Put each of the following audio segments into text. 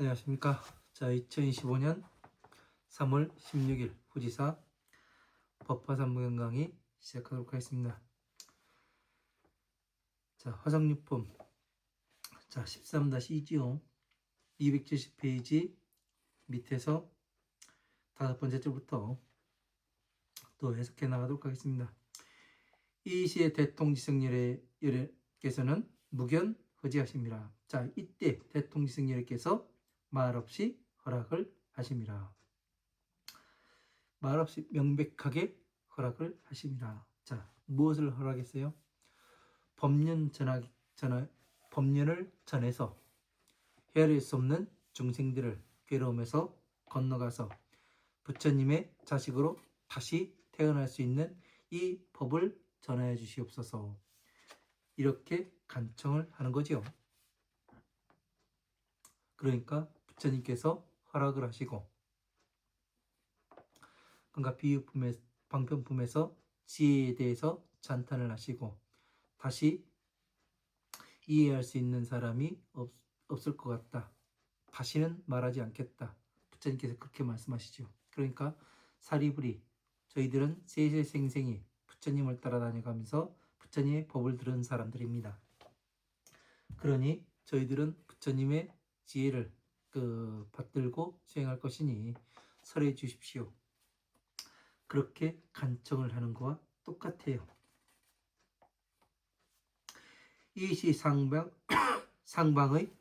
안녕하십니까. 자, 2025년 3월 16일 후지사 법화산무경 강의 시작하도록 하겠습니다. 자, 화성유품. 자, 13-2지요. 270페이지 밑에서 5번째 줄부터 또 해석해 나가도록 하겠습니다. 이 시의 대통지성열애께서는 무견 허지하십니다. 자, 이때 대통지성열애께서 말없이 허락을 하십니다. 말없이 명백하게 허락을 하십니다. 자, 무엇을 허락했어요? 법년을 전해서 헤아릴 수 없는 중생들을 괴로움에서 건너가서 부처님의 자식으로 다시 태어날 수 있는 이 법을 전하여 주시옵소서. 이렇게 간청을 하는 거지요. 그러니까 부처님께서 허락을 하시고, 그러니까 방편품에서 지혜에 대해서 찬탄을 하시고, 다시 이해할 수 있는 사람이 없을 것 같다. 다시는 말하지 않겠다. 부처님께서 그렇게 말씀하시죠. 그러니까 사리부리, 저희들은 세세생생히 부처님을 따라다녀가면서 부처님의 법을 들은 사람들입니다. 그러니 저희들은 부처님의 지혜를 받들고 수행할 것이니 설해 주십시오. 그렇게 간청을 하는 것과 똑같아요. 이시 상방의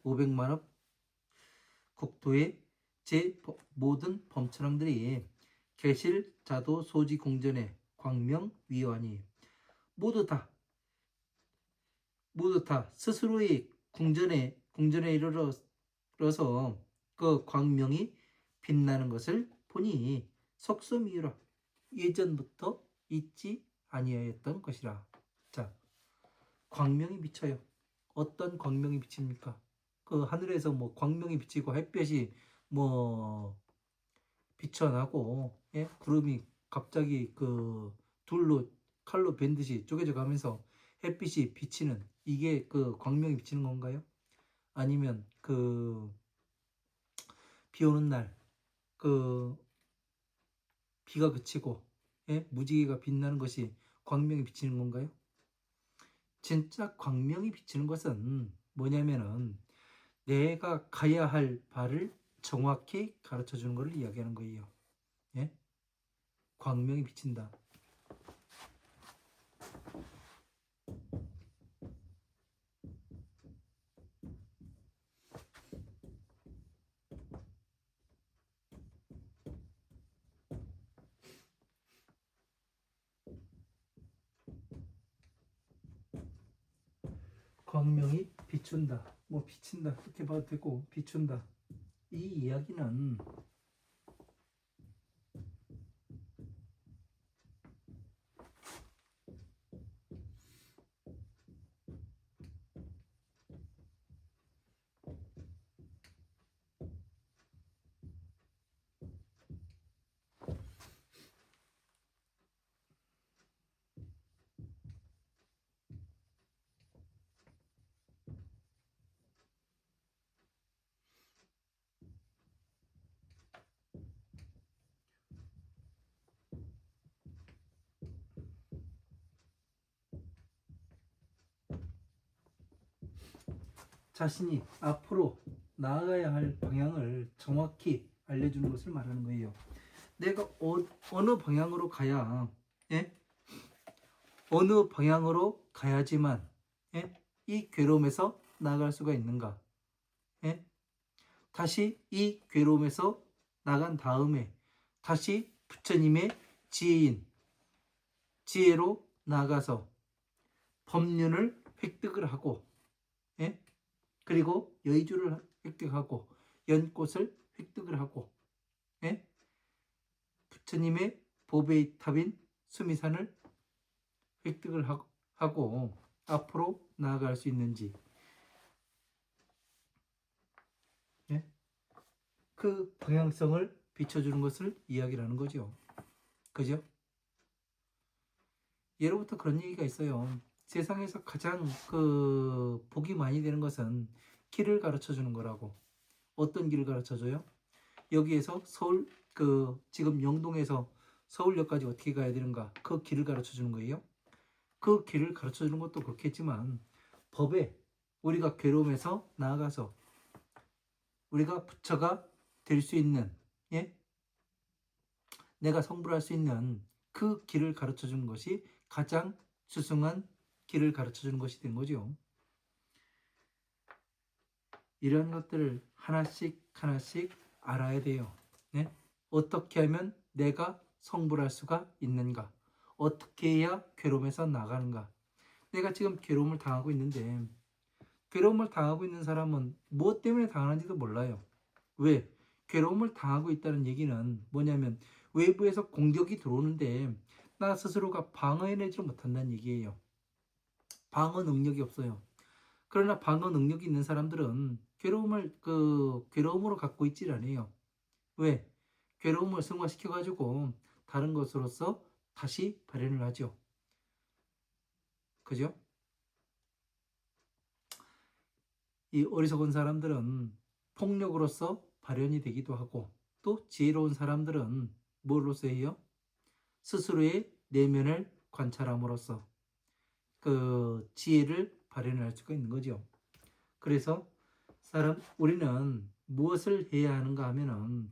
500만업 국토의 제 모든 범천왕들이 계실 자도 소지 공전의 광명 위원이 모두 다 스스로의 궁전에 이르러서 그 광명이 빛나는 것을 보니 속수미유라, 예전부터 있지 아니하였던 것이라. 자, 광명이 비쳐요. 어떤 광명이 비칩니까? 그 하늘에서 뭐 광명이 비치고 햇볕이 뭐 비쳐나고, 예? 구름이 갑자기 그 둘로 칼로 벤듯이 쪼개져 가면서 햇빛이 비치는, 이게 그 광명이 비치는 건가요? 아니면 그 비 오는 날 그 비가 그치고, 예? 무지개가 빛나는 것이 광명이 비치는 건가요? 진짜 광명이 비치는 것은 뭐냐면은 내가 가야 할 바를 정확히 가르쳐 주는 것을 이야기하는 거예요. 예? 광명이 비친다. 광명이 비춘다. 뭐 비친다. 그렇게 봐도 되고, 비춘다. 이 이야기는 자신이 앞으로 나아가야 할 방향을 정확히 알려주는 것을 말하는 거예요. 내가 어느 방향으로 가야, 예? 어느 방향으로 가야지만, 예? 이 괴로움에서 나아갈 수가 있는가? 예? 다시 이 괴로움에서 나간 다음에 다시 부처님의 지혜로 나아가서 법륜을 획득을 하고, 예? 그리고 여의주를 획득하고 연꽃을 획득을 하고, 예? 부처님의 보배의 탑인 수미산을 획득을 하고 앞으로 나아갈 수 있는지, 예? 그 방향성을 비춰주는 것을 이야기를 하는 거죠. 그죠? 예로부터 그런 얘기가 있어요. 세상에서 가장 복이 많이 되는 것은 길을 가르쳐 주는 거라고. 어떤 길을 가르쳐줘요? 여기에서 서울 지금 영동에서 서울역까지 어떻게 가야 되는가 그 길을 가르쳐주는 거예요. 그 길을 가르쳐주는 것도 그렇겠지만 법에 우리가 괴로움에서 나아가서 우리가 부처가 될 수 있는, 예? 내가 성불할 수 있는 그 길을 가르쳐주는 것이 가장 수승한 길을 가르쳐주는 것이 된 거죠. 이런 것들을 하나씩 하나씩 알아야 돼요. 네? 어떻게 하면 내가 성불할 수가 있는가? 어떻게 해야 괴로움에서 나가는가? 내가 지금 괴로움을 당하고 있는데 괴로움을 당하고 있는 사람은 무엇 때문에 당하는지도 몰라요. 왜? 괴로움을 당하고 있다는 얘기는 뭐냐면 외부에서 공격이 들어오는데 나 스스로가 방어해내지 못한다는 얘기예요. 방어 능력이 없어요. 그러나 방어 능력이 있는 사람들은 괴로움으로 갖고 있질 않아요. 왜? 괴로움을 승화시켜가지고 다른 것으로서 다시 발현을 하죠. 그죠? 이 어리석은 사람들은 폭력으로서 발현이 되기도 하고 또 지혜로운 사람들은 뭘로서 해요? 스스로의 내면을 관찰함으로써 그 지혜를 발현할 수가 있는 거죠. 그래서 우리는 무엇을 해야 하는가 하면은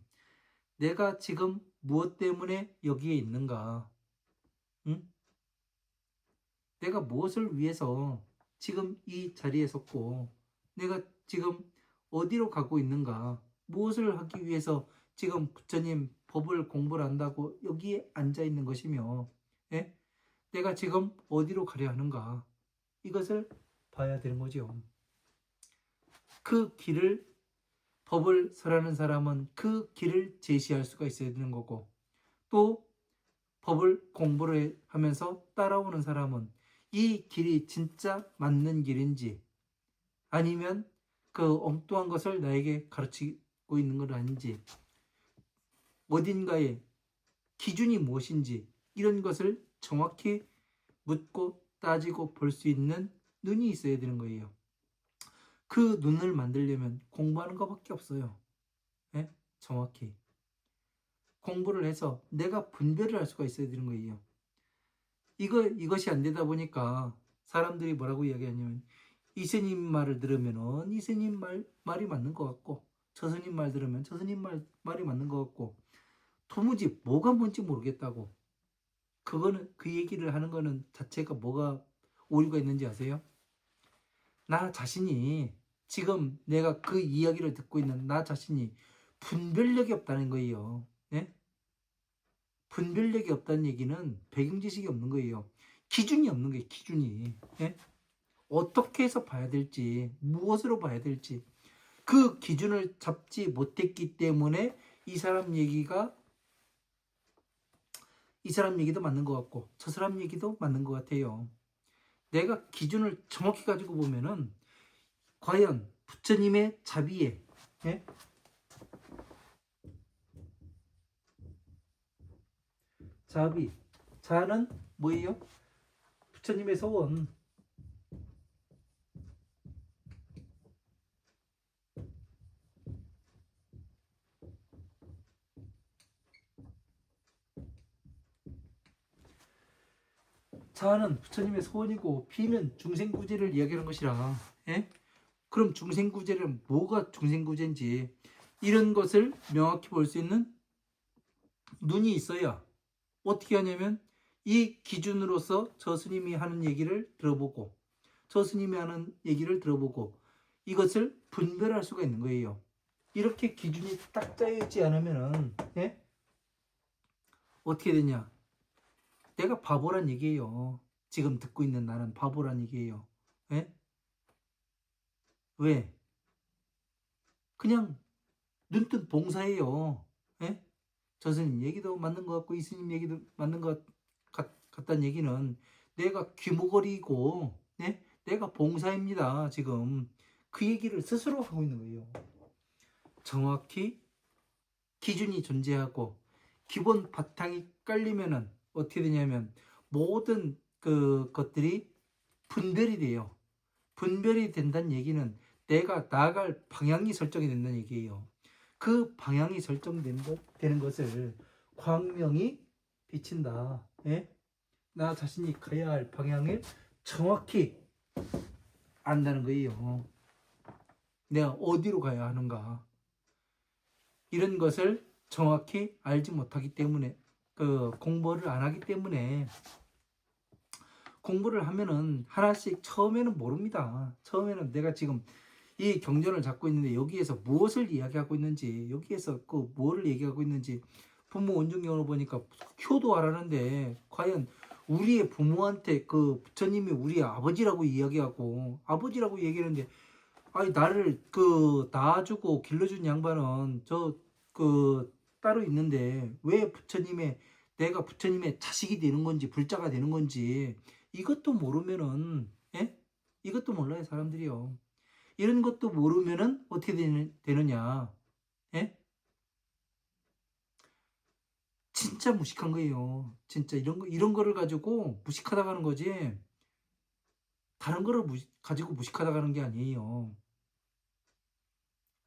내가 지금 무엇 때문에 여기에 있는가? 응? 내가 무엇을 위해서 지금 이 자리에 섰고 내가 지금 어디로 가고 있는가? 무엇을 하기 위해서 지금 부처님 법을 공부를 한다고 여기에 앉아 있는 것이며, 예? 내가 지금 어디로 가려 하는가? 이것을 봐야 되는 거죠. 그 길을 법을 설하는 사람은 그 길을 제시할 수가 있어야 되는 거고 또 법을 공부를 하면서 따라오는 사람은 이 길이 진짜 맞는 길인지 아니면 그 엉뚱한 것을 나에게 가르치고 있는 건 아닌지 어딘가에 기준이 무엇인지 이런 것을 정확히 묻고 따지고 볼 수 있는 눈이 있어야 되는 거예요. 그 눈을 만들려면 공부하는 것밖에 없어요. 네? 정확히 공부를 해서 내가 분별을 할 수가 있어야 되는 거예요. 이것이 안 되다 보니까 사람들이 뭐라고 이야기하냐면 이스님 말을 들으면 이스님 말이 맞는 것 같고 저 스님 말 들으면 저 스님 말이 맞는 것 같고 도무지 뭐가 뭔지 모르겠다고 그거는 그 얘기를 하는 거는 자체가 뭐가 오류가 있는지 아세요? 나 자신이 지금 내가 그 이야기를 듣고 있는 나 자신이 분별력이 없다는 거예요. 네? 분별력이 없다는 얘기는 배경지식이 없는 거예요. 기준이 없는 거예요. 기준이. 네? 어떻게 해서 봐야 될지 무엇으로 봐야 될지 그 기준을 잡지 못했기 때문에 이 사람 얘기도 맞는 것 같고 저 사람 얘기도 맞는 것 같아요. 내가 기준을 정확히 가지고 보면은 과연 부처님의 자비에 예? 자는 뭐예요? 부처님의 소원. 자는 부처님의 소원이고 비는 중생구제를 이야기하는 것이라. 예? 그럼 중생구제는 뭐가 중생구제인지 이런 것을 명확히 볼 수 있는 눈이 있어야 어떻게 하냐면 이 기준으로서 저 스님이 하는 얘기를 들어보고 저 스님이 하는 얘기를 들어보고 이것을 분별할 수가 있는 거예요. 이렇게 기준이 딱 짜여 있지 않으면은 예? 어떻게 되냐? 내가 바보란 얘기예요. 지금 듣고 있는 나는 바보란 얘기예요. 예? 왜? 그냥 눈뜬 봉사예요. 예? 저 스님 얘기도 맞는 것 같고 이 스님 얘기도 맞는 것 같다는 얘기는 내가 귀머거리고 예? 내가 봉사입니다. 지금 그 얘기를 스스로 하고 있는 거예요. 정확히 기준이 존재하고 기본 바탕이 깔리면은 어떻게 되냐면 모든 그 것들이 분별이 돼요. 분별이 된다는 얘기는 내가 나아갈 방향이 설정이 된다는 얘기예요. 그 방향이 설정되는 것을 광명이 비친다. 예? 나 자신이 가야 할 방향을 정확히 안다는 거예요. 내가 어디로 가야 하는가. 이런 것을 정확히 알지 못하기 때문에, 공부를 안 하기 때문에, 공부를 하면은 하나씩 처음에는 모릅니다. 처음에는 내가 지금 이 경전을 잡고 있는데 여기에서 무엇을 이야기하고 있는지, 여기에서 그 뭐를 얘기하고 있는지, 부모 원중경으로 보니까 효도하라는데 과연 우리의 부모한테 그 부처님이 우리 아버지라고 이야기하고 아버지라고 얘기하는데, 아니 나를 낳아주고 길러준 양반은 따로 있는데 왜 내가 부처님의 자식이 되는 건지 불자가 되는 건지 이것도 모르면은, 예? 이것도 몰라요 사람들이요. 이런 것도 모르면은 어떻게 되느냐, 예? 진짜 무식한 거예요. 진짜 이런 거를 가지고 무식하다 가는 거지, 다른 거를 가지고 무식하다 가는 게 아니에요.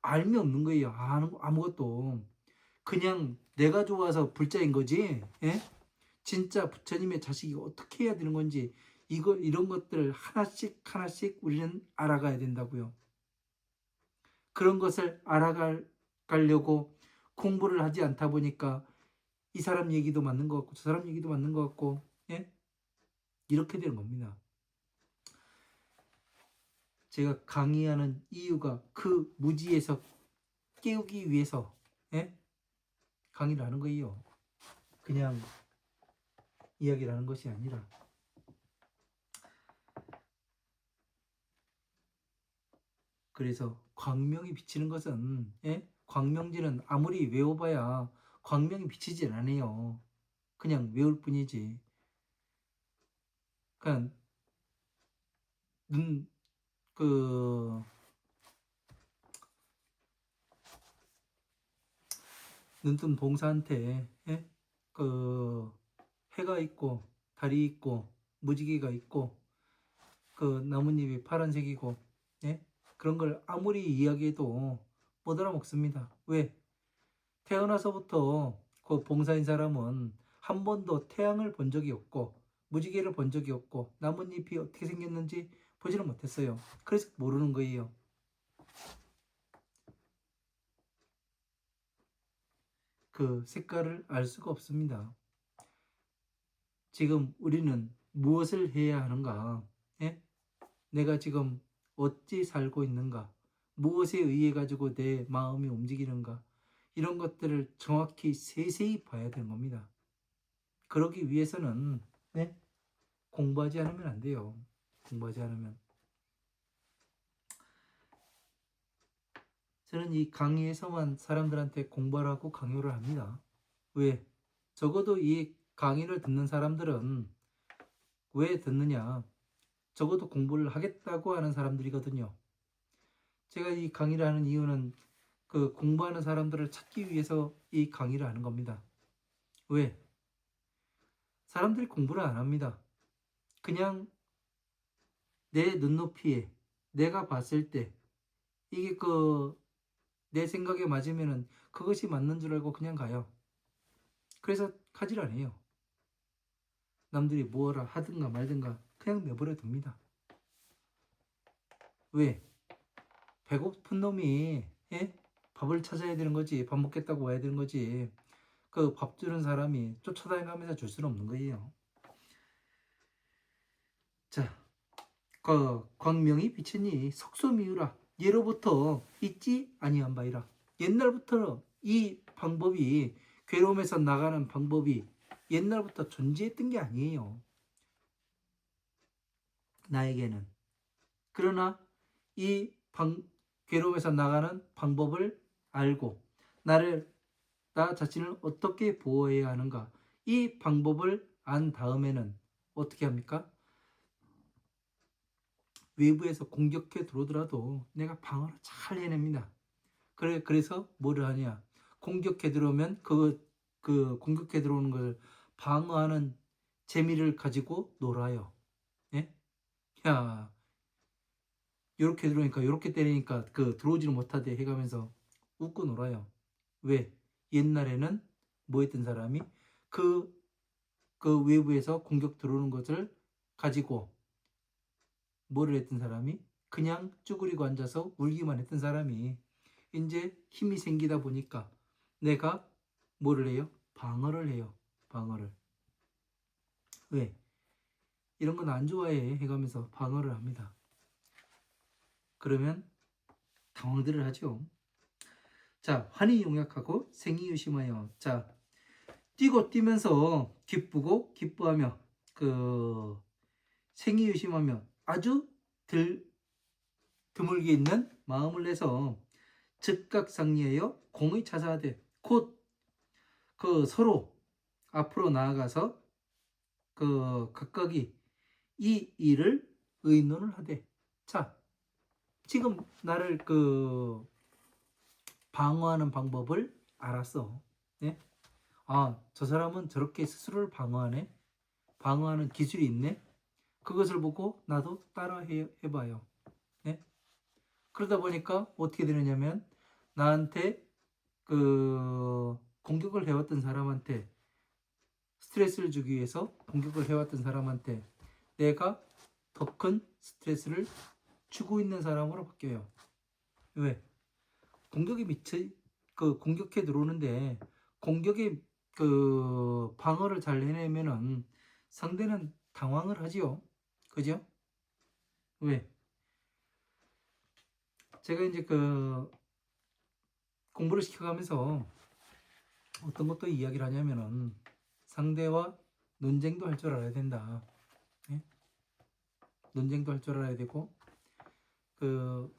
알미 없는 거예요. 아무것도. 그냥 내가 좋아서 불자인 거지, 예? 진짜 부처님의 자식이 어떻게 해야 되는 건지, 이런 것들을 하나씩 하나씩 우리는 알아가야 된다고요. 그런 것을 알아가려고 공부를 하지 않다 보니까 이 사람 얘기도 맞는 것 같고 저 사람 얘기도 맞는 것 같고, 예? 이렇게 되는 겁니다. 제가 강의하는 이유가 그 무지에서 깨우기 위해서, 예? 강의를 하는 거예요. 그냥 이야기를 하는 것이 아니라. 그래서 광명이 비치는 것은, 예? 광명지는 아무리 외워봐야 광명이 비치질 않아요. 그냥 외울 뿐이지. 그냥 눈, 그 눈뜬 봉사한테, 예? 해가 있고 달이 있고 무지개가 있고 나뭇잎이 파란색이고, 예? 그런 걸 아무리 이야기해도 못 알아먹습니다. 왜? 태어나서부터 그 봉사인 사람은 한 번도 태양을 본 적이 없고 무지개를 본 적이 없고 나뭇잎이 어떻게 생겼는지 보지를 못했어요. 그래서 모르는 거예요. 그 색깔을 알 수가 없습니다. 지금 우리는 무엇을 해야 하는가? 예? 내가 지금 어찌 살고 있는가? 무엇에 의해 가지고 내 마음이 움직이는가? 이런 것들을 정확히 세세히 봐야 되는 겁니다. 그러기 위해서는, 네? 공부하지 않으면 안 돼요. 공부하지 않으면. 저는 이 강의에서만 사람들한테 공부하라고 강요를 합니다. 왜? 적어도 이 강의를 듣는 사람들은 왜 듣느냐? 적어도 공부를 하겠다고 하는 사람들이거든요. 제가 이 강의를 하는 이유는 그 공부하는 사람들을 찾기 위해서 이 강의를 하는 겁니다. 왜? 사람들이 공부를 안 합니다. 그냥 내 눈높이에 내가 봤을 때 이게 내 생각에 맞으면은 그것이 맞는 줄 알고 그냥 가요. 그래서 가지를 않아요. 남들이 뭐라 하든가 말든가 그냥 내버려 둡니다. 왜? 배고픈 놈이, 예? 밥을 찾아야 되는 거지. 밥 먹겠다고 와야 되는 거지. 그 밥 주는 사람이 쫓아다니면서 줄 수는 없는 거예요. 자, 광명이 비치니 석소미유라. 예로부터 있지 아니한 바이라. 옛날부터 이 방법이, 괴로움에서 나가는 방법이 옛날부터 존재했던 게 아니에요. 나에게는. 그러나 이 괴로움에서 나가는 방법을 알고 나 자신을 어떻게 보호해야 하는가, 이 방법을 안 다음에는 어떻게 합니까? 외부에서 공격해 들어오더라도 내가 방어를 잘 해냅니다. 그래서 뭐를 하냐? 공격해 들어오면 공격해 들어오는 것을 방어하는 재미를 가지고 놀아요. 예? 야, 요렇게 들어오니까 요렇게 때리니까 그 들어오지를 못하대 해가면서 웃고 놀아요. 왜? 옛날에는 뭐 했던 사람이 그, 그 외부에서 공격 들어오는 것을 가지고 뭐를 했던 사람이 그냥 쭈그리고 앉아서 울기만 했던 사람이 이제 힘이 생기다 보니까 내가 뭐를 해요? 방어를 해요. 방어를. 왜? 이런 건 안 좋아해 해가면서 방어를 합니다. 그러면 당황들을 하죠. 자, 환희 용약하고 생이 유심하여. 자, 뛰고 뛰면서 기쁘고 기뻐하며 그 생이 유심하며 아주 드물게 있는 마음을 내서 즉각 상리하여 공의 차사하되 곧 그 서로 앞으로 나아가서 그 각각이 이 일을 의논을 하되. 자, 지금 나를 그 방어하는 방법을 알았어. 네? 아, 저 사람은 저렇게 스스로를 방어하네. 방어하는 기술이 있네. 그것을 보고 나도 따라 해봐요. 네? 그러다 보니까 어떻게 되느냐면 나한테 그 공격을 해왔던 사람한테 스트레스를 주기 위해서 공격을 해왔던 사람한테 내가 더 큰 스트레스를 주고 있는 사람으로 바뀌어요. 왜? 공격이 그 공격해 들어오는데 공격의 그 방어를 잘 해내면은 상대는 당황을 하지요. 그죠? 왜? 제가 이제 그 공부를 시켜가면서 어떤 것도 이야기를 하냐면은 상대와 논쟁도 할 줄 알아야 된다. 예? 논쟁도 할 줄 알아야 되고 그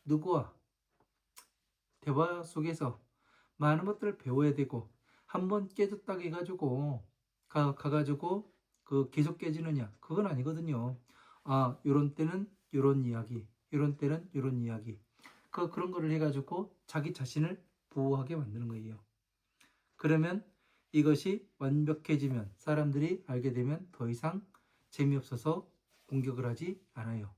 누구와 대화 속에서 많은 것들을 배워야 되고 한번 깨졌다 해가지고 가가지고 그 계속 깨지느냐 그건 아니거든요. 아, 요런 때는 요런 이야기, 요런 때는 요런 이야기. 그런 거를 해가지고 자기 자신을 보호하게 만드는 거예요. 그러면 이것이 완벽해지면 사람들이 알게 되면 더 이상 재미없어서 공격을 하지 않아요.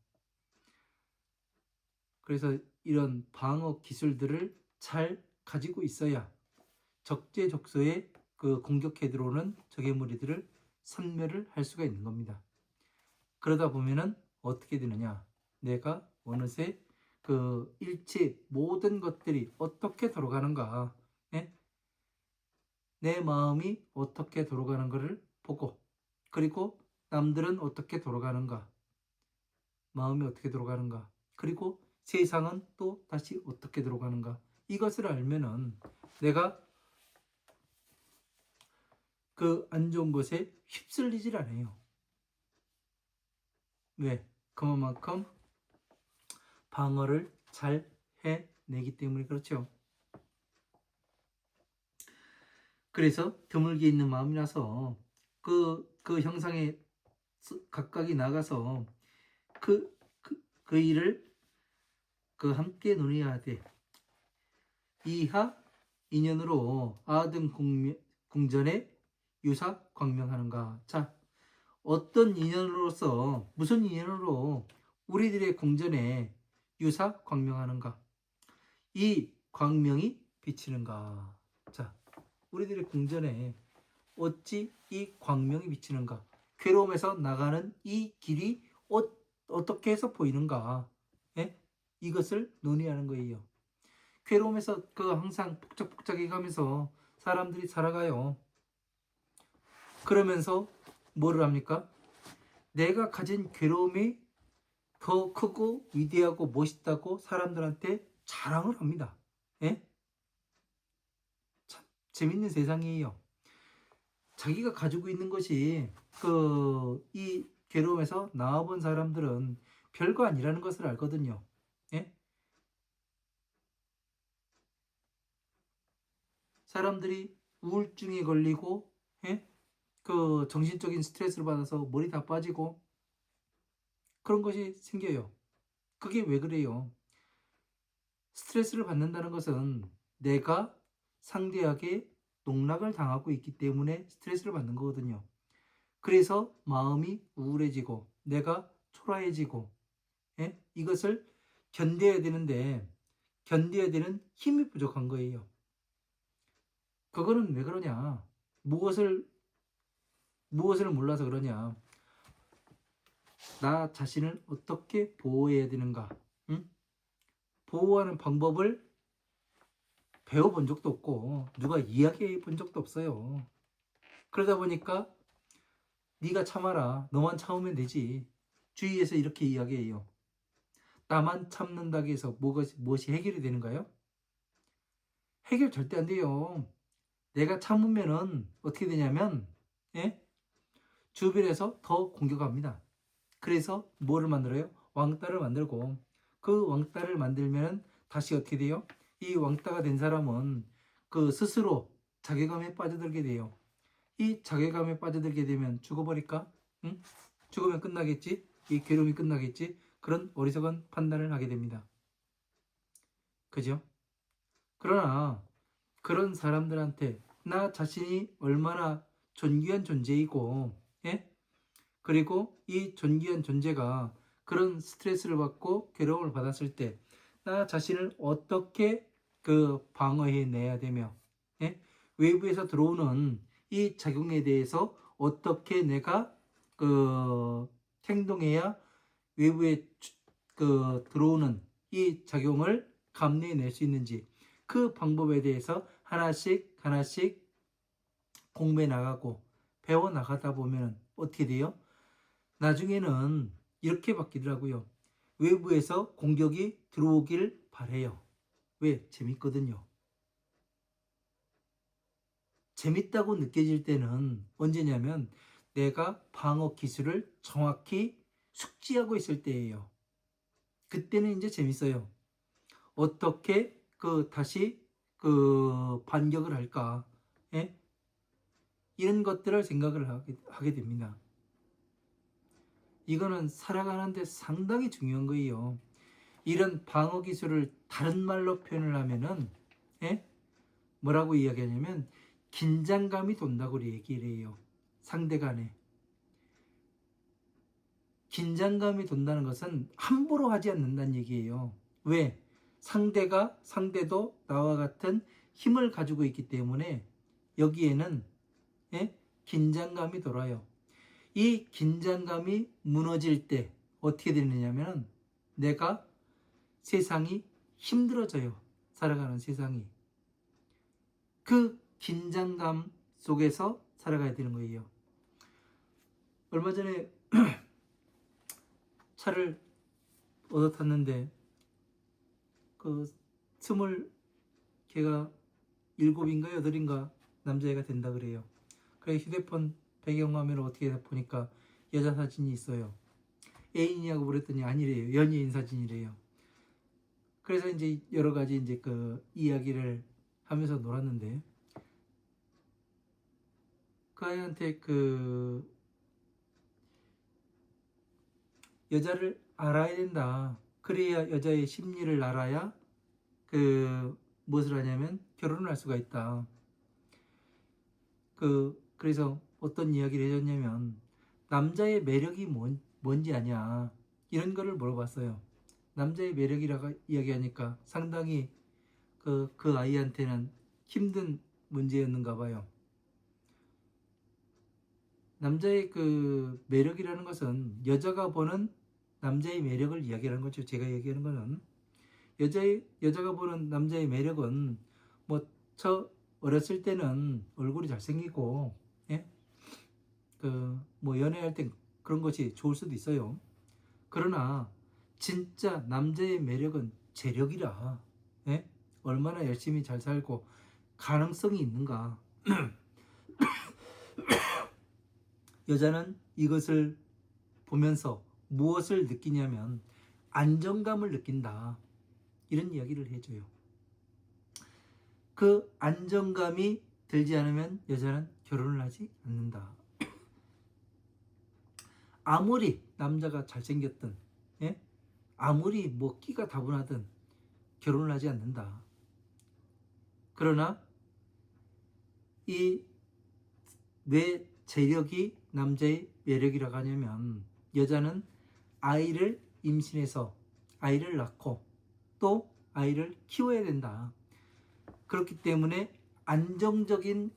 그래서 이런 방어 기술들을 잘 가지고 있어야 적재적소에 그 공격해 들어오는 적의 무리들을 섬멸을 할 수가 있는 겁니다. 그러다 보면은 어떻게 되느냐? 내가 어느새 그 일체 모든 것들이 어떻게 돌아가는가, 예? 내 마음이 어떻게 돌아가는 것을 보고, 그리고 남들은 어떻게 돌아가는가, 마음이 어떻게 돌아가는가, 그리고 세상은 또 다시 어떻게 돌아가는가, 이것을 알면은 내가 그 안 좋은 것에 휩쓸리질 않아요. 왜? 그만큼 방어를 잘 해내기 때문에 그렇죠. 그래서 드물게 있는 마음이라서 그 형상에 각각이 나가서 그 일을 그 함께 논의해야 돼. 이하 인연으로 아등 궁전에 유사 광명하는가. 자, 어떤 인연으로서 무슨 인연으로 우리들의 궁전에 유사 광명하는가. 이 광명이 비치는가. 자, 우리들의 궁전에 어찌 이 광명이 비치는가. 괴로움에서 나가는 이 길이 어떻게 해서 보이는가. 예? 이것을 논의하는 거예요. 괴로움에서 그 항상 복작복작해 가면서 사람들이 살아가요. 그러면서 뭐를 합니까? 내가 가진 괴로움이 더 크고 위대하고 멋있다고 사람들한테 자랑을 합니다. 예? 참 재밌는 세상이에요. 자기가 가지고 있는 것이 이 괴로움에서 나와본 사람들은 별거 아니라는 것을 알거든요. 예? 사람들이 우울증에 걸리고, 예? 그 정신적인 스트레스를 받아서 머리 다 빠지고 그런 것이 생겨요. 그게 왜 그래요? 스트레스를 받는다는 것은 내가 상대에게 농락을 당하고 있기 때문에 스트레스를 받는 거거든요. 그래서 마음이 우울해지고 내가 초라해지고, 예? 이것을 견뎌야 되는데 견뎌야 되는 힘이 부족한 거예요. 그거는 왜 그러냐? 무엇을 몰라서 그러냐? 나 자신을 어떻게 보호해야 되는가? 응? 보호하는 방법을 배워본 적도 없고 누가 이야기해 본 적도 없어요. 그러다 보니까 네가 참아라. 너만 참으면 되지. 주위에서 이렇게 이야기해요. 나만 참는다고 해서 무엇이 해결이 되는가요? 해결 절대 안 돼요. 내가 참으면은 어떻게 되냐면, 예? 주변에서 더 공격합니다. 그래서 뭐를 만들어요? 왕따를 만들고, 그 왕따를 만들면 다시 어떻게 돼요? 이 왕따가 된 사람은 그 스스로 자괴감에 빠져들게 돼요. 이 자괴감에 빠져들게 되면 죽어버릴까? 응? 죽으면 끝나겠지? 이 괴로움이 끝나겠지? 그런 어리석은 판단을 하게 됩니다. 그죠? 그러나 그런 사람들한테 나 자신이 얼마나 존귀한 존재이고, 예? 그리고 이 존귀한 존재가 그런 스트레스를 받고 괴로움을 받았을 때 나 자신을 어떻게 그 방어해 내야 되며, 예? 외부에서 들어오는 이 작용에 대해서 어떻게 내가 그 행동해야 외부에 그 들어오는 이 작용을 감내해낼 수 있는지, 그 방법에 대해서 하나씩 하나씩 공부해 나가고 배워 나가다 보면 어떻게 돼요? 나중에는 이렇게 바뀌더라고요. 외부에서 공격이 들어오길 바래요. 왜? 재밌거든요. 재밌다고 느껴질 때는 언제냐면 내가 방어 기술을 정확히 숙지하고 있을 때예요. 그때는 이제 재밌어요. 어떻게 다시 반격을 할까? 예? 이런 것들을 생각을 하게 됩니다. 이거는 살아가는데 상당히 중요한 거예요. 이런 방어 기술을 다른 말로 표현을 하면은, 예? 뭐라고 이야기하냐면 긴장감이 돈다고 얘기를 해요. 상대 간에. 긴장감이 돈다는 것은 함부로 하지 않는다는 얘기예요. 왜? 상대도 나와 같은 힘을 가지고 있기 때문에 여기에는, 예? 긴장감이 돌아요. 이 긴장감이 무너질 때 어떻게 되느냐면 내가 세상이 힘들어져요. 살아가는 세상이. 그 긴장감 속에서 살아가야 되는 거예요. 얼마 전에 차를 얻어 탔는데 그 20개가 7인가 8인가 남자애가 된다 그래요. 그래 휴대폰 배경화면을 어떻게 보니까 여자 사진이 있어요. 애인이냐고 물었더니 아니래요. 연예인 사진이래요. 그래서 이제 여러 가지 이제 그 이야기를 하면서 놀았는데 그 아이한테 그 여자를 알아야 된다. 그래야 여자의 심리를 알아야 무엇을 하냐면 결혼을 할 수가 있다. 그래서 어떤 이야기를 해줬냐면 남자의 매력이 뭔지 아냐 이런 거를 물어봤어요. 남자의 매력이라고 이야기하니까 상당히 그 아이한테는 힘든 문제였는가 봐요. 남자의 그 매력이라는 것은 여자가 보는 남자의 매력을 이야기하는 거죠. 제가 얘기하는 거는 여자가 보는 남자의 매력은 뭐 저 어렸을 때는 얼굴이 잘생기고, 예? 뭐 연애할 땐 그런 것이 좋을 수도 있어요. 그러나 진짜 남자의 매력은 재력이라, 예? 얼마나 열심히 잘 살고 가능성이 있는가. 여자는 이것을 보면서 무엇을 느끼냐면 안정감을 느낀다. 이런 이야기를 해줘요. 그 안정감이 들지 않으면 여자는 결혼을 하지 않는다. 아무리 남자가 잘생겼든, 예? 아무리 뭐 끼가 다분하든 결혼을 하지 않는다. 그러나 이 왜 재력이 남자의 매력이라고 하냐면 여자는 아이를 임신해서 아이를 낳고 또 아이를 키워야 된다. 그렇기 때문에 안정적인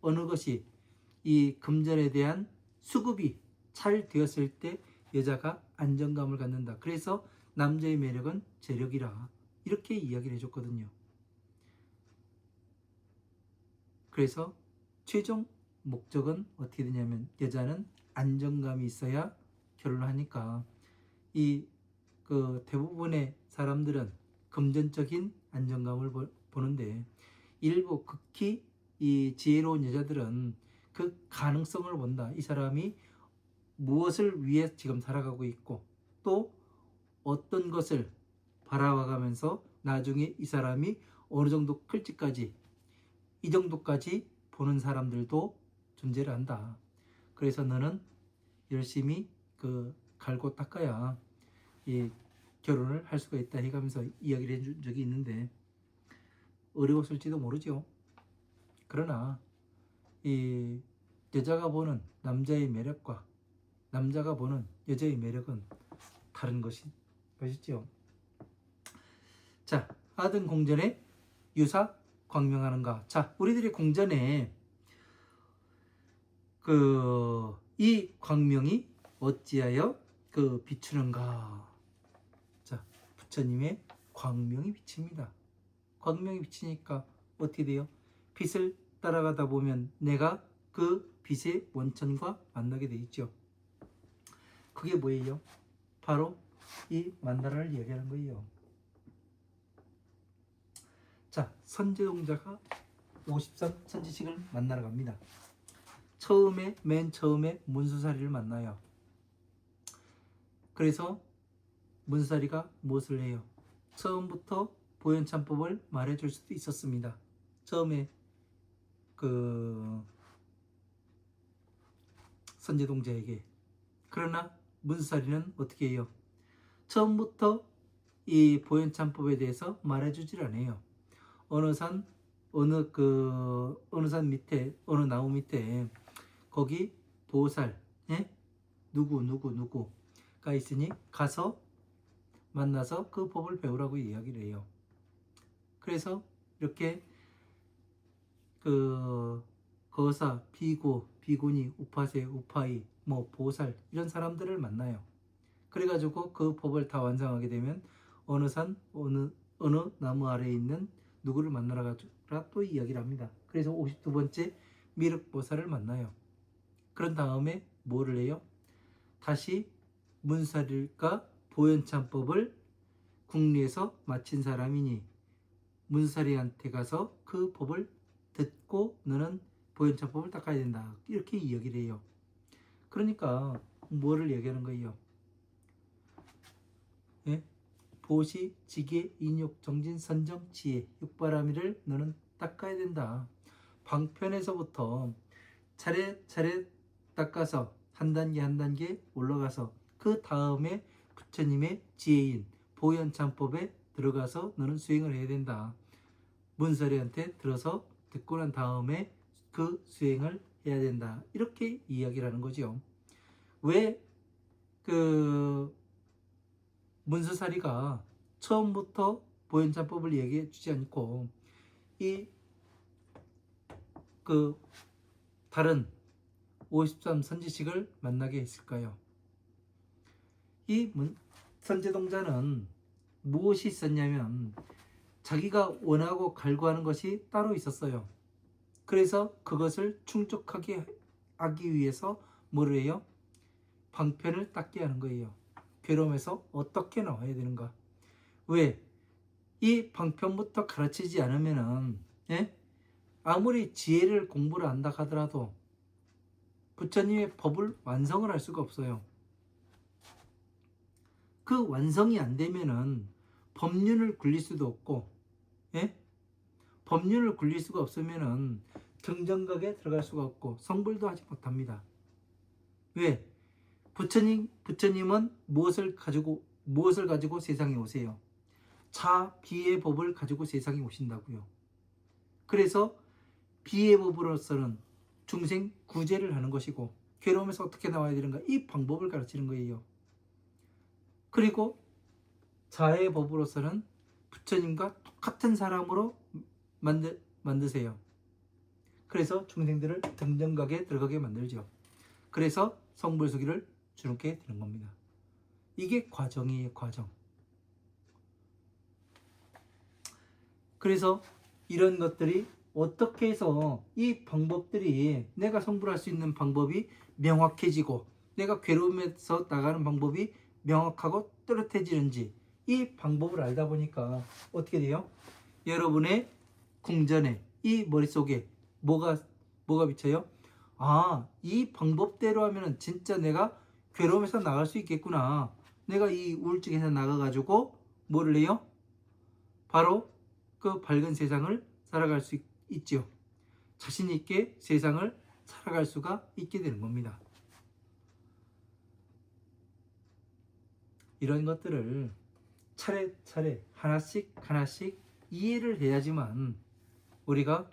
어느 것이 이 금전에 대한 수급이 잘 되었을 때 여자가 안정감을 갖는다. 그래서 남자의 매력은 재력이라 이렇게 이야기를 해줬거든요. 그래서 최종 목적은 어떻게 되냐면 여자는 안정감이 있어야 결혼을 하니까 이 대부분의 사람들은 금전적인 안정감을 보는데 일부 극히 이 지혜로운 여자들은 그 가능성을 본다. 이 사람이 무엇을 위해 지금 살아가고 있고 또 어떤 것을 바라봐가면서 나중에 이 사람이 어느 정도 클지까지 이 정도까지 보는 사람들도 존재를 한다. 그래서 너는 열심히 갈고 닦아야 이 결혼을 할 수가 있다 해가면서 이야기를 해준 적이 있는데 어려웠을지도 모르죠. 그러나 이 여자가 보는 남자의 매력과 남자가 보는 여자의 매력은 다른 것이죠. 자, 하등 공전에 유사 광명하는가. 자, 우리들의 공전에 이 광명이 어찌하여 비추는가. 자, 부처님의 광명이 비칩니다. 광명이 비치니까 어떻게 돼요? 빛을 따라가다 보면 내가 그 빛의 원천과 만나게 돼 있죠. 그게 뭐예요? 바로 이 만다라를 이야기하는 거예요. 자, 선제동자가 53선지식을 만나러 갑니다. 맨 처음에 문수사리를 만나요. 그래서 문수사리가 무엇을 해요? 처음부터 보현찬법을 말해줄 수도 있었습니다. 처음에 선제동자에게. 그러나 문수사리는 어떻게 해요? 처음부터 이 보현찬법에 대해서 말해주질 않아요. 어느 산 밑에 어느 나무 밑에 거기 보살 누구가 있으니 가서 만나서 그 법을 배우라고 이야기를 해요. 그래서 이렇게 거사, 비구, 비구니, 우파세, 우파이, 보살 이런 사람들을 만나요. 그래가지고 그 법을 다 완성하게 되면 어느 산 어느 나무 아래에 있는 누구를 만나라 또 이야기를 합니다. 그래서 52번째 미륵보살을 만나요. 그런 다음에 뭐를 해요? 다시 문사리가 보현찬법을 국리에서 마친 사람이니 문사리한테 가서 그 법을 듣고 너는 보현찬법을 닦아야 된다. 이렇게 이야기를 해요. 그러니까 뭐를 얘기하는 거예요? 예? 보시, 지계, 인욕, 정진, 선정, 지혜, 육바라밀을 너는 닦아야 된다. 방편에서부터 차례차례 닦아서 한 단계 올라가서 그 다음에 부처님의 지혜인 보현찬법에 들어가서 너는 수행을 해야 된다. 문서리한테 들어서 듣고 난 다음에 그 수행을 해야 된다. 이렇게 이야기를 하는 거죠. 왜 문서사리가 처음부터 보현찬법을 얘기해 주지 않고 이 다른 53선지식을 만나게 했을까요? 이 선제동자는 무엇이 있었냐면 자기가 원하고 갈구하는 것이 따로 있었어요. 그래서 그것을 충족하게 하기 위해서 뭐를 해요? 방편을 닦게 하는 거예요. 괴로움에서 어떻게 나와야 되는가? 왜? 이 방편부터 가르치지 않으면은 아무리 지혜를 공부를 한다 하더라도 부처님의 법을 완성을 할 수가 없어요. 그 완성이 안 되면은 법륜을 굴릴 수도 없고, 법륜을 굴릴 수가 없으면은 정정각에 들어갈 수가 없고 성불도 하지 못합니다. 왜? 부처님은 무엇을 가지고 세상에 오세요? 비의 법을 가지고 세상에 오신다고요. 그래서 비의 법으로서는 중생 구제를 하는 것이고 괴로움에서 어떻게 나와야 되는가 이 방법을 가르치는 거예요. 그리고 자의 법으로서는 부처님과 똑같은 사람으로 만드세요. 그래서 중생들을 등정각에 들어가게 만들죠. 그래서 성불수기를 주눅게 되는 겁니다. 이게 과정이에요, 과정. 그래서 이런 것들이 어떻게 해서 이 방법들이 내가 성불할 수 있는 방법이 명확해지고 내가 괴로움에서 나가는 방법이 명확하고 또렷해지는지 이 방법을 알다 보니까 어떻게 돼요? 여러분의 궁전에 이 머릿속에 뭐가 비쳐요? 아, 이 방법대로 하면은 진짜 내가 괴로움에서 나갈 수 있겠구나. 내가 이 우울증에서 나가가지고 뭐를 해요? 바로 그 밝은 세상을 살아갈 수 있죠. 자신 있게 세상을 살아갈 수가 있게 되는 겁니다. 이런 것들을 차례차례 하나씩 이해를 해야지만 우리가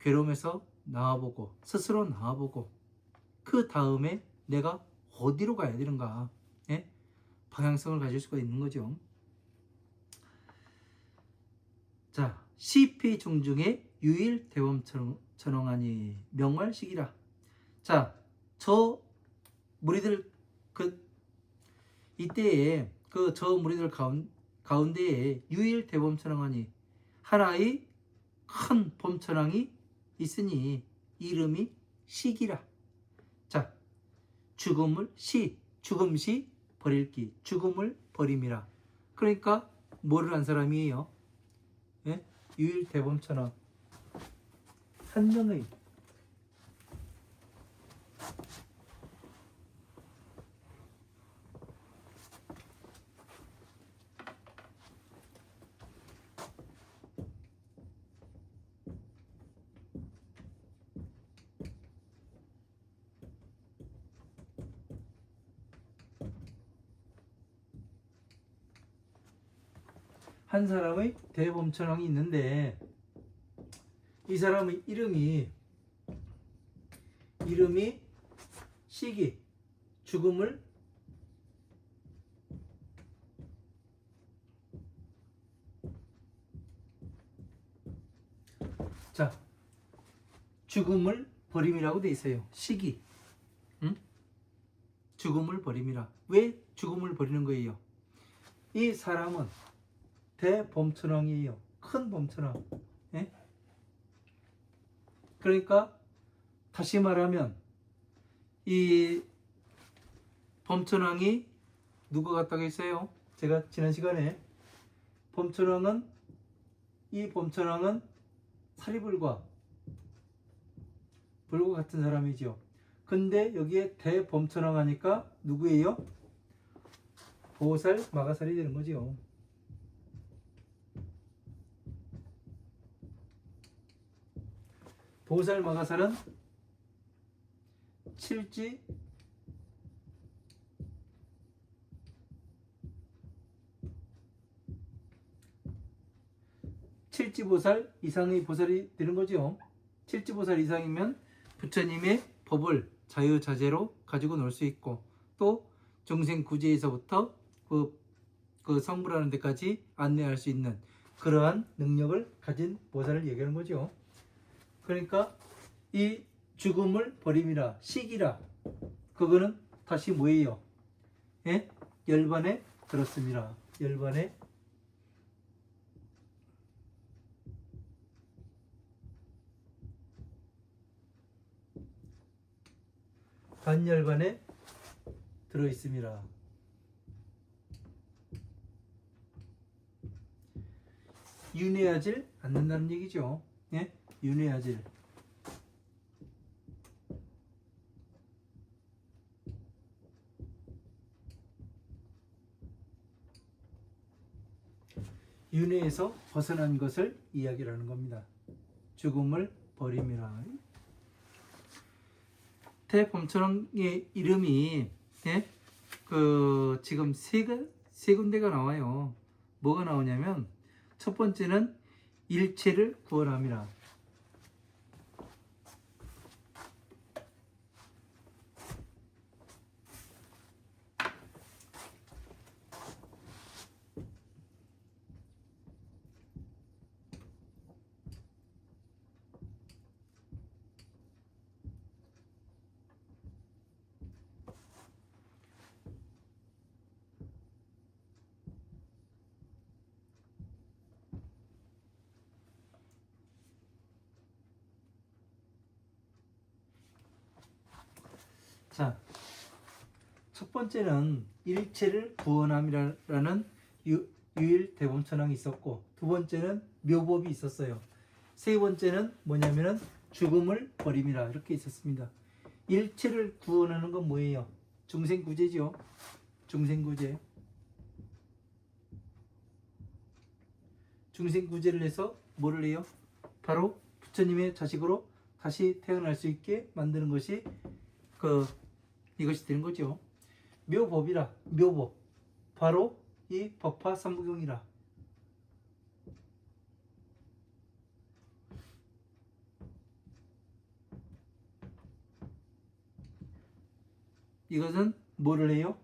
괴로움에서 나와보고 스스로 나와보고 그 다음에 내가 어디로 가야 되는가, 예? 방향성을 가질 수가 있는 거죠. 자, 시피 중중에 유일 대범천왕하니 명활식이라. 자, 저 무리들 이때에 저 무리들 가운데에 유일 대범천왕하니 하나의 큰 범천왕이 있으니 이름이 식이라. 자, 죽음시 버릴기, 죽음을 버림이라. 그러니까 뭐를 한 사람이에요? 예? 유일 대범천왕 한 명의 한 사람의 대범천왕이 있는데 이 사람의 이름이 시기, 죽음을 자, 죽음을 버림이라고 돼 있어요. 시기, 응? 죽음을 버림이라. 왜 죽음을 버리는 거예요? 이 사람은 대범천왕이에요. 큰 범천왕. 예? 그러니까 다시 말하면 이 범천왕이 누가 같다고 했어요? 제가 지난 시간에 이 범천왕은 사리불과 불과 같은 사람이죠. 근데 여기에 대범천왕 하니까 누구예요? 보살 마가살이 되는 거죠. 보살 마가살은 칠지보살 이상의 보살이 되는 거죠. 칠지보살 이상이면 부처님의 법을 자유자재로 가지고 놀 수 있고 또 중생구제에서부터 그 성불하는 데까지 안내할 수 있는 그러한 능력을 가진 보살을 얘기하는 거죠. 그러니까 이 죽음을 버림이라 시기라 그거는 다시 뭐예요? 예? 열반에 들었습니다. 열반에 반열반에 들어 있습니다. 윤회하질 않는다는 얘기죠. 예? 윤회하질. 윤회에서 벗어난 것을 이야기하는 겁니다. 죽음을 버림이라. 대범천왕의 이름이 예? 지금 세 군데가 나와요. 뭐가 나오냐면 첫 번째는 일체를 구원함이라. 자, 첫 번째는 일체를 구원함이라는 유일 대범천왕이 있었고, 두 번째는 묘법이 있었어요. 세 번째는 뭐냐면은 죽음을 버림이라 이렇게 있었습니다. 일체를 구원하는 건 뭐예요? 중생구제죠. 중생구제. 중생구제를 해서 뭐를 해요? 바로 부처님의 자식으로 다시 태어날 수 있게 만드는 것이 이것이 되는 거죠. 묘법이라, 묘법. 바로 이 법화 삼부경이라. 이것은 뭐를 해요?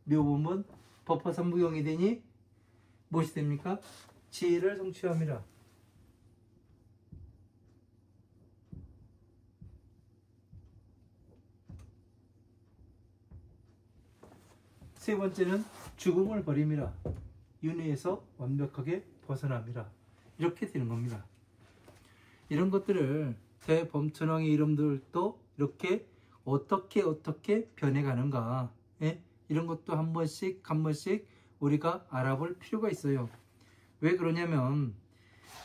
묘법은 법화 삼부경이 되니 무엇이 됩니까? 지혜를 성취함이라. 세 번째는 죽음을 버림이라. 윤회에서 완벽하게 벗어남이라. 이렇게 되는 겁니다. 이런 것들을 대범천왕의 이름들도 이렇게 어떻게 변해가는가, 예? 이런 것도 한 번씩 우리가 알아볼 필요가 있어요. 왜 그러냐면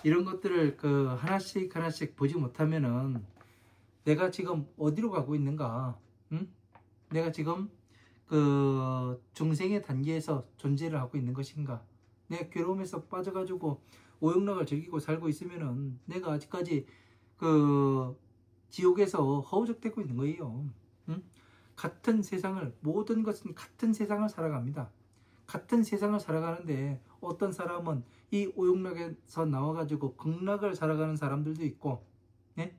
이런 것들을 하나씩 보지 못하면은 내가 지금 어디로 가고 있는가, 응? 내가 지금 중생의 단계에서 존재를 하고 있는 것인가, 내가 괴로움에서 빠져가지고 오용락을 즐기고 살고 있으면은 내가 아직까지 지옥에서 허우적대고 있는 거예요. 응? 같은 세상을, 모든 것은 같은 세상을 살아갑니다. 같은 세상을 살아가는데 어떤 사람은 이 오용락에서 나와가지고 극락을 살아가는 사람들도 있고, 예?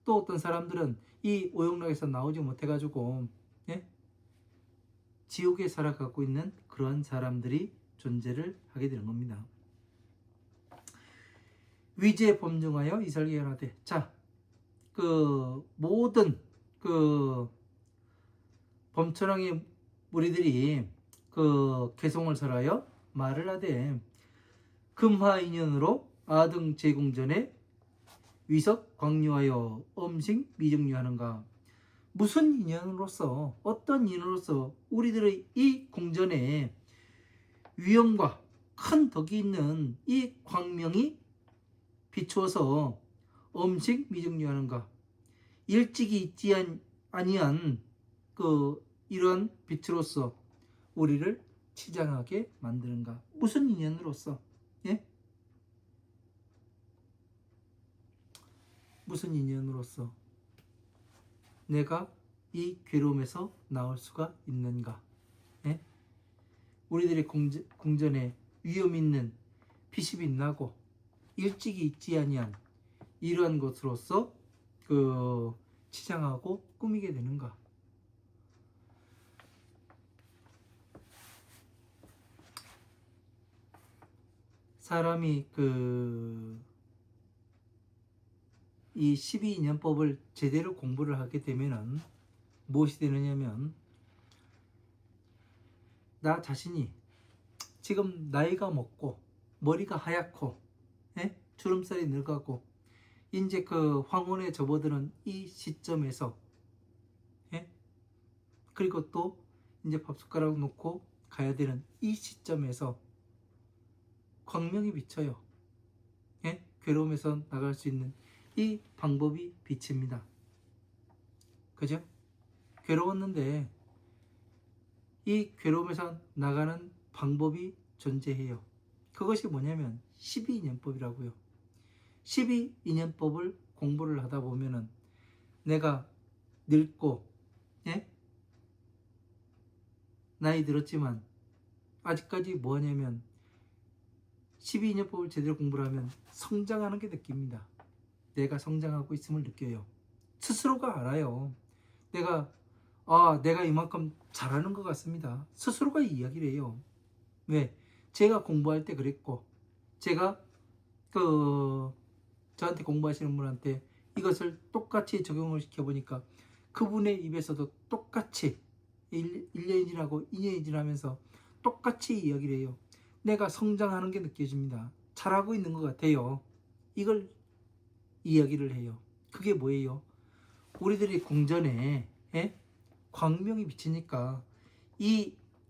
또 어떤 사람들은 이 오용락에서 나오지 못해가지고, 예? 지옥에 살아가고 있는 그런 사람들이 존재를 하게 되는 겁니다. 위제 범중하여 이설계연하되. 자, 모든 범천왕의 무리들이 개송을 설하여 말을 하되, 금화인연으로 아등 제공전에 위석 광유하여 음식 미증유하는가. 무슨 인연으로서, 어떤 인연으로서 우리들의 이 공전에 위엄과 큰 덕이 있는 이 광명이 비추어서 음식 미증유하는가. 일찍이 있지 아니한 이러한 빛으로서 우리를 치장하게 만드는가. 무슨 인연으로서, 예? 무슨 인연으로서 내가 이 괴로움에서 나올 수가 있는가, 예? 우리들의 공전에 위험 있는 빛이 빛나고 일찍이 있지 아니한 이러한 것으로서 치장하고 꾸미게 되는가. 사람이 이 12인연법을 제대로 공부를 하게 되면은 무엇이 되느냐면, 나 자신이 지금 나이가 먹고 머리가 하얗고, 예? 주름살이 늙어가고 이제 황혼에 접어드는 이 시점에서, 예? 그리고 또 이제 밥숟가락 놓고 가야 되는 이 시점에서 광명이 비쳐요. 예? 괴로움에서 나갈 수 있는 이 방법이 비칩니다. 그죠? 괴로웠는데 이 괴로움에서 나가는 방법이 존재해요. 그것이 뭐냐면 12인연법이라고요. 12인연법을 공부를 하다 보면은 내가 늙고, 예? 나이 들었지만 아직까지 뭐냐면 12인연법을 제대로 공부를 하면 성장하는 게 느낍니다. 내가 성장하고 있음을 느껴요. 스스로가 알아요. 내가 이만큼 잘하는 것 같습니다. 스스로가 이야기를 해요. 왜? 제가 공부할 때 그랬고, 제가 저한테 공부하시는 분한테 이것을 똑같이 적용을 시켜보니까 그분의 입에서도 똑같이 1년이 지나고 2년이 지나면서 똑같이 이야기를 해요. 내가 성장하는 게 느껴집니다. 잘하고 있는 것 같아요. 이걸 이야기를 해요. 그게 뭐예요? 우리들이 공전에, 예? 광명이 비치니까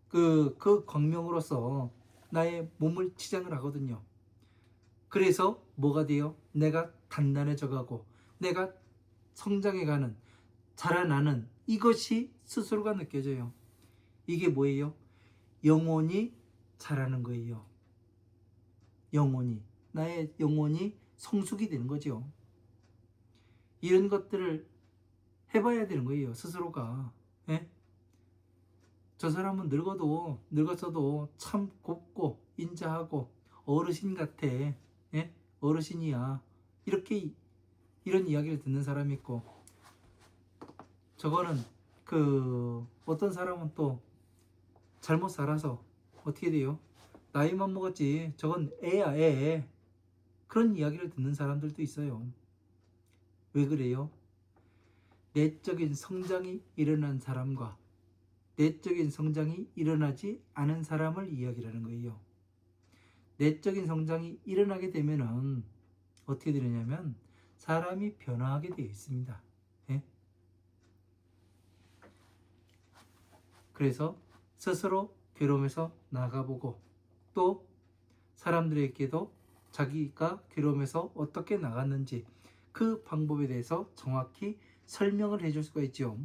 그 광명으로서 나의 몸을 치장을 하거든요. 그래서 뭐가 돼요? 내가 단단해져 가고 내가 성장해가는, 자라나는, 이것이 스스로가 느껴져요. 이게 뭐예요? 영혼이 자라는 거예요. 영혼이, 나의 영혼이 성숙이 되는 거죠. 이런 것들을 해봐야 되는 거예요, 스스로가. 예? 저 사람은 늙었어도 참 곱고 인자하고 어르신 같아. 예? 어르신이야. 이렇게 이런 이야기를 듣는 사람이 있고, 저거는 어떤 사람은 또 잘못 살아서 어떻게 돼요? 나이만 먹었지 저건 애야, 애. 그런 이야기를 듣는 사람들도 있어요. 왜 그래요? 내적인 성장이 일어난 사람과 내적인 성장이 일어나지 않은 사람을 이야기하는 거예요. 내적인 성장이 일어나게 되면은 어떻게 되느냐면 사람이 변화하게 되어 있습니다. 예? 그래서 스스로 괴로움에서 나가보고, 또 사람들에게도 자기가 괴로움에서 어떻게 나갔는지 그 방법에 대해서 정확히 설명을 해줄 수가 있죠.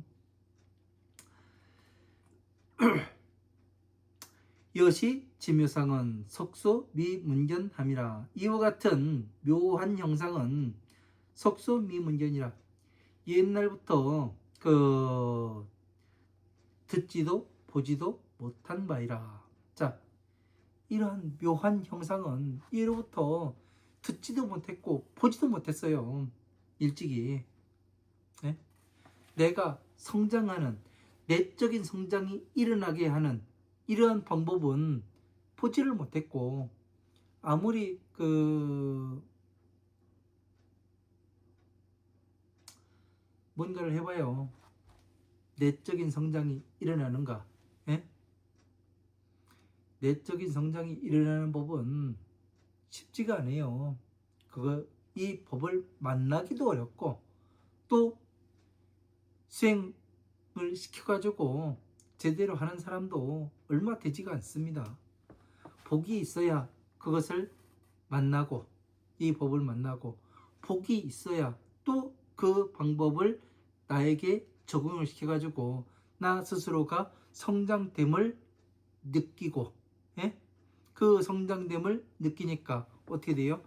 이것이 지묘상은 속소미문견함이라. 이와 같은 묘한 형상은 속소미문견이라. 옛날부터 듣지도 보지도 못한 바이라. 자, 이러한 묘한 형상은 예로부터 듣지도 못했고 보지도 못했어요. 일찍이. 네? 내가 성장하는, 내적인 성장이 일어나게 하는 이러한 방법은 보지를 못했고, 아무리 뭔가를 해봐요. 내적인 성장이 일어나는가? 예? 내적인 성장이 일어나는 법은 쉽지가 않아요. 이 법을 만나기도 어렵고, 또 수행을 시켜가지고 제대로 하는 사람도 얼마 되지가 않습니다. 복이 있어야 그것을 만나고, 이 법을 만나고, 복이 있어야 또 그 방법을 나에게 적용을 시켜가지고 나 스스로가 성장됨을 느끼고, 예? 그 성장됨을 느끼니까 어떻게 돼요?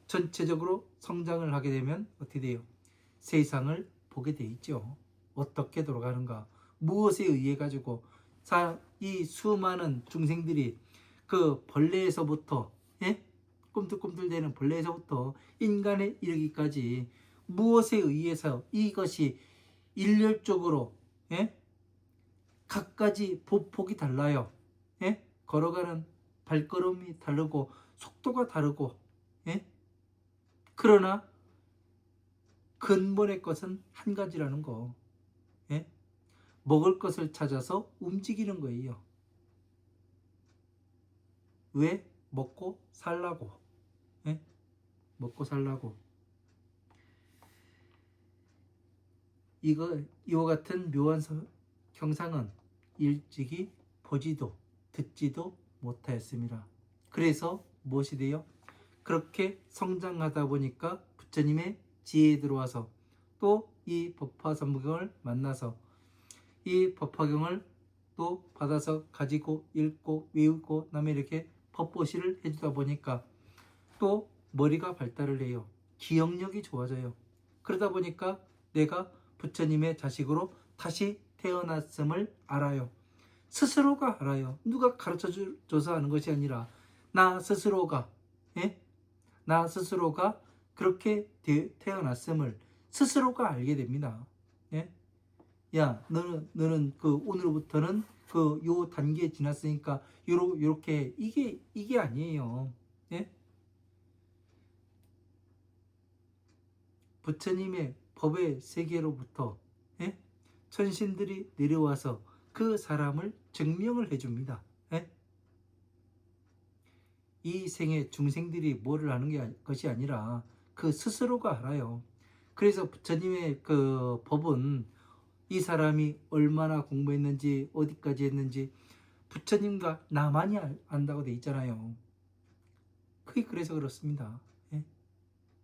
전체적으로 성장을 하게 되면 어떻게 돼요? 세상을 보게 돼 있죠. 어떻게 돌아가는가, 무엇에 의해 가지고 이 수많은 중생들이 그 벌레에서부터, 예? 꿈틀꿈틀대는 벌레에서부터 인간에 이르기까지 무엇에 의해서 이것이 일률적으로, 예? 각가지 보폭이 달라요. 예? 걸어가는 발걸음이 다르고 속도가 다르고, 예? 그러나 근본의 것은 한 가지라는 거. 예? 먹을 것을 찾아서 움직이는 거예요. 왜? 먹고 살라고. 예? 먹고 살라고. 이와 같은 묘한 형상은 일찍이 보지도 듣지도 못하였습니다. 그래서 무엇이 돼요? 그렇게 성장하다 보니까 부처님의 지혜에 들어와서 또 이 법화삼경을 만나서 이 법화경을 또 받아서 가지고 읽고 외우고 남에 이렇게 법보시를 해주다 보니까 또 머리가 발달을 해요. 기억력이 좋아져요. 그러다 보니까 내가 부처님의 자식으로 다시 태어났음을 알아요. 스스로가 알아요. 누가 가르쳐줘서 하는 것이 아니라 나 스스로가, 예? 나 스스로가 그렇게 태어났음을 스스로가 알게 됩니다. 예? 야, 너는 오늘부터는 요 단계에 지났으니까 요렇게 이게 아니에요. 예? 부처님의 법의 세계로부터, 예? 천신들이 내려와서 그 사람을 증명을 해줍니다. 예? 이 생의 중생들이 뭐를 하는 것이 아니라 그 스스로가 알아요. 그래서 부처님의 법은 이 사람이 얼마나 공부했는지 어디까지 했는지 부처님과 나만이 안다고 돼 있잖아요. 그게 그래서 그렇습니다. 예?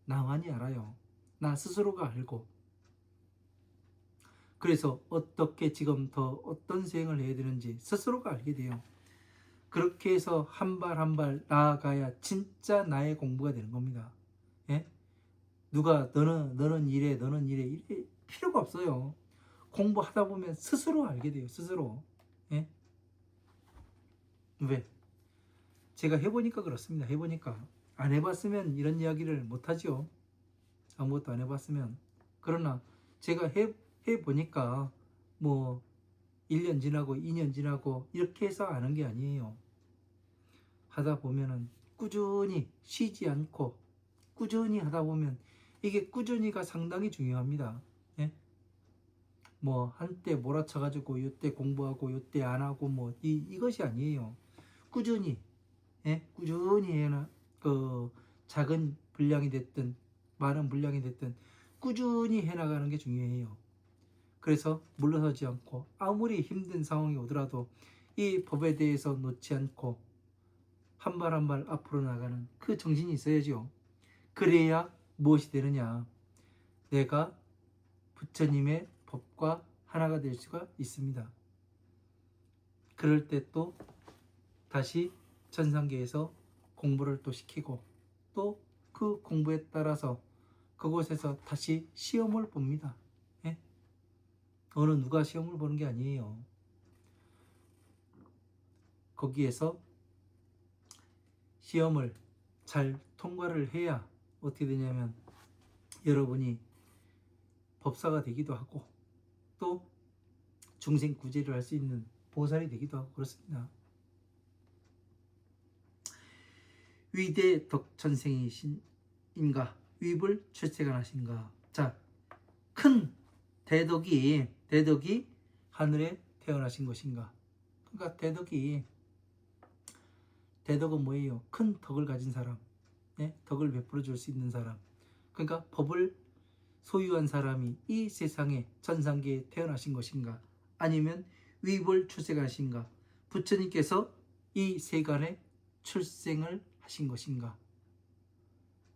나만이 알아요. 나 스스로가 알고. 그래서 어떻게 지금 더 어떤 수행을 해야 되는지 스스로가 알게 돼요. 그렇게 해서 한 발 한 발 나아가야 진짜 나의 공부가 되는 겁니다. 예? 누가 너는 이래 필요가 없어요. 공부하다 보면 스스로 알게 돼요. 스스로. 예? 왜? 제가 해보니까 그렇습니다. 해보니까. 안 해봤으면 이런 이야기를 못하죠. 아무것도 안 해봤으면. 그러나 제가 해보니까 뭐 1년 지나고 2년 지나고 이렇게 해서 아는 게 아니에요. 하다 보면은 꾸준히 쉬지 않고 꾸준히 하다 보면 이게 꾸준히가 상당히 중요합니다. 예? 뭐 한때 몰아쳐가지고 요때 공부하고 요때 안 하고 뭐 이것이 아니에요. 꾸준히 꾸준히 해나 그 작은 분량이 됐든 많은 분량이 됐든 꾸준히 해나가는 게 중요해요. 그래서 물러서지 않고 아무리 힘든 상황이 오더라도 이 법에 대해서 놓지 않고 한 발 한 발 앞으로 나가는 그 정신이 있어야죠. 그래야 무엇이 되느냐? 내가 부처님의 법과 하나가 될 수가 있습니다. 그럴 때 또 다시 천상계에서 공부를 또 시키고 또 그 공부에 따라서 그곳에서 다시 시험을 봅니다. 예? 어느 누가 시험을 보는 게 아니에요. 거기에서 시험을 잘 통과를 해야 어떻게 되냐면 여러분이 법사가 되기도 하고 또 중생 구제를 할 수 있는 보살이 되기도 하고 그렇습니다. 위대 덕천생이신가 위불 출세간하신가. 자, 큰 대덕이 하늘에 태어나신 것인가. 그러니까 대덕은 뭐예요? 큰 덕을 가진 사람, 덕을 베풀어 줄 수 있는 사람. 그러니까 법을 소유한 사람이 이 세상에 천상계에 태어나신 것인가, 아니면 위불 출세간하신가, 부처님께서 이 세간에 출생을 하신 것인가.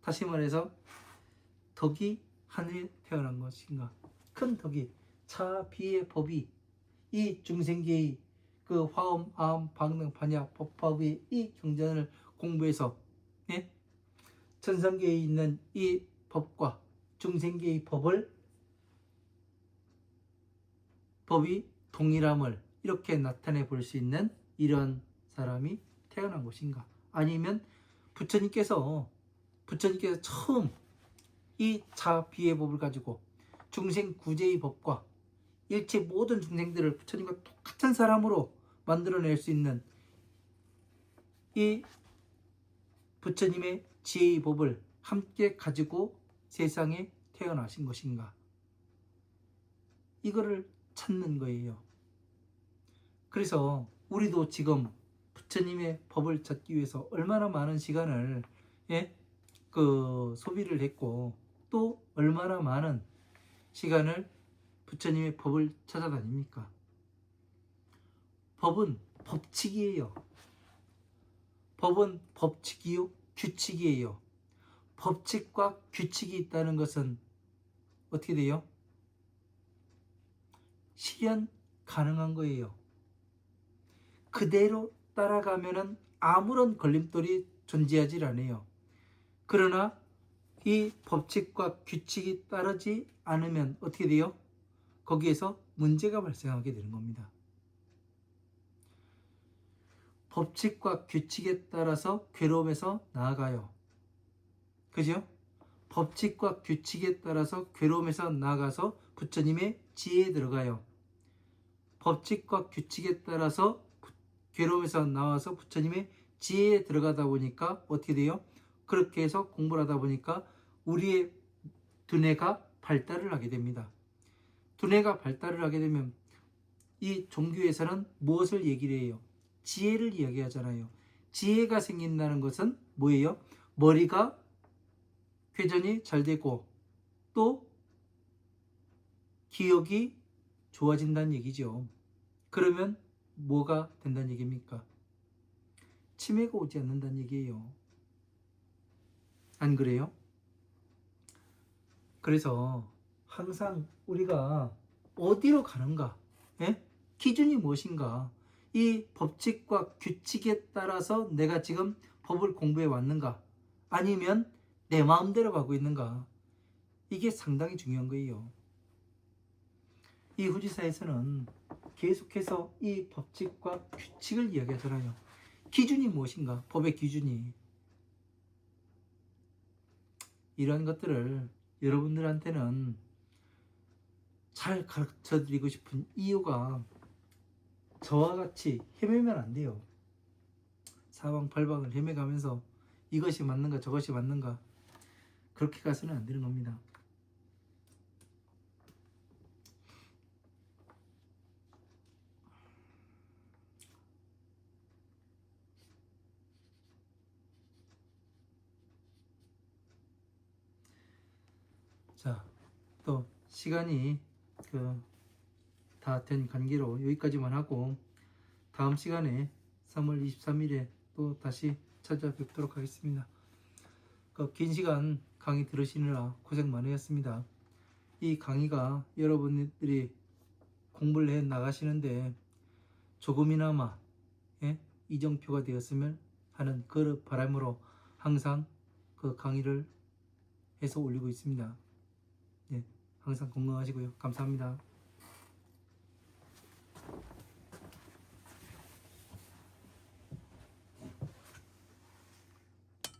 다시 말해서 덕이 하늘에 태어난 것인가. 큰 덕이 차비의 법이 이 중생계의 그 화엄, 아엄, 방능, 반야, 법화의 이 경전을 공부해서 천상계에 있는 이 법과 중생계의 법이 동일함을 이렇게 나타내 볼 수 있는 이런 사람이 태어난 것인가. 아니면 부처님께서 처음 이 차비의 법을 가지고 중생 구제의 법과 일체 모든 중생들을 부처님과 똑같은 사람으로 만들어낼 수 있는 이 부처님의 지혜의 법을 함께 가지고 세상에 태어나신 것인가. 이거를 찾는 거예요. 그래서 우리도 지금 부처님의 법을 찾기 위해서 얼마나 많은 시간을 소비를 했고 또 얼마나 많은 시간을 부처님의 법을 찾아다닙니까? 법은 법칙이에요. 법은 법칙이요, 규칙이에요. 법칙과 규칙이 있다는 것은 어떻게 돼요? 실현 가능한 거예요. 그대로 따라가면은 아무런 걸림돌이 존재하지 않아요. 그러나 이 법칙과 규칙이 따르지 않으면 어떻게 돼요? 거기에서 문제가 발생하게 되는 겁니다. 법칙과 규칙에 따라서 괴로움에서 나아가요. 그죠? 법칙과 규칙에 따라서 괴로움에서 나아가서 부처님의 지혜에 들어가요. 법칙과 규칙에 따라서 괴로움에서 나와서 부처님의 지혜에 들어가다 보니까 어떻게 돼요? 그렇게 해서 공부를 하다 보니까 우리의 두뇌가 발달을 하게 됩니다. 두뇌가 발달을 하게 되면 이 종교에서는 무엇을 얘기를 해요? 지혜를 이야기하잖아요. 지혜가 생긴다는 것은 뭐예요? 머리가 회전이 잘 되고 또 기억이 좋아진다는 얘기죠. 그러면 뭐가 된다는 얘기입니까? 치매가 오지 않는다는 얘기예요. 안 그래요? 그래서 항상 우리가 어디로 가는가? 예? 기준이 무엇인가? 이 법칙과 규칙에 따라서 내가 지금 법을 공부해 왔는가? 아니면 내 마음대로 가고 있는가? 이게 상당히 중요한 거예요. 이 후지사에서는 계속해서 이 법칙과 규칙을 이야기하잖아요. 기준이 무엇인가? 법의 기준이. 이런 것들을 여러분들한테는 잘 가르쳐 드리고 싶은 이유가 저와 같이 헤매면 안 돼요. 사방팔방을 헤매가면서 이것이 맞는가 저것이 맞는가 그렇게 가서는 안 되는 겁니다. 자, 또 시간이 다 된 관계로 여기까지만 하고 다음 시간에 3월 23일에 또 다시 찾아뵙도록 하겠습니다. 긴 시간 강의 들으시느라 고생 많으셨습니다. 이 강의가 여러분들이 공부를 해 나가시는데 조금이나마 이정표가 되었으면 하는 그 바람으로 항상 그 강의를 해서 올리고 있습니다. 항상 건강하시고요. 감사합니다.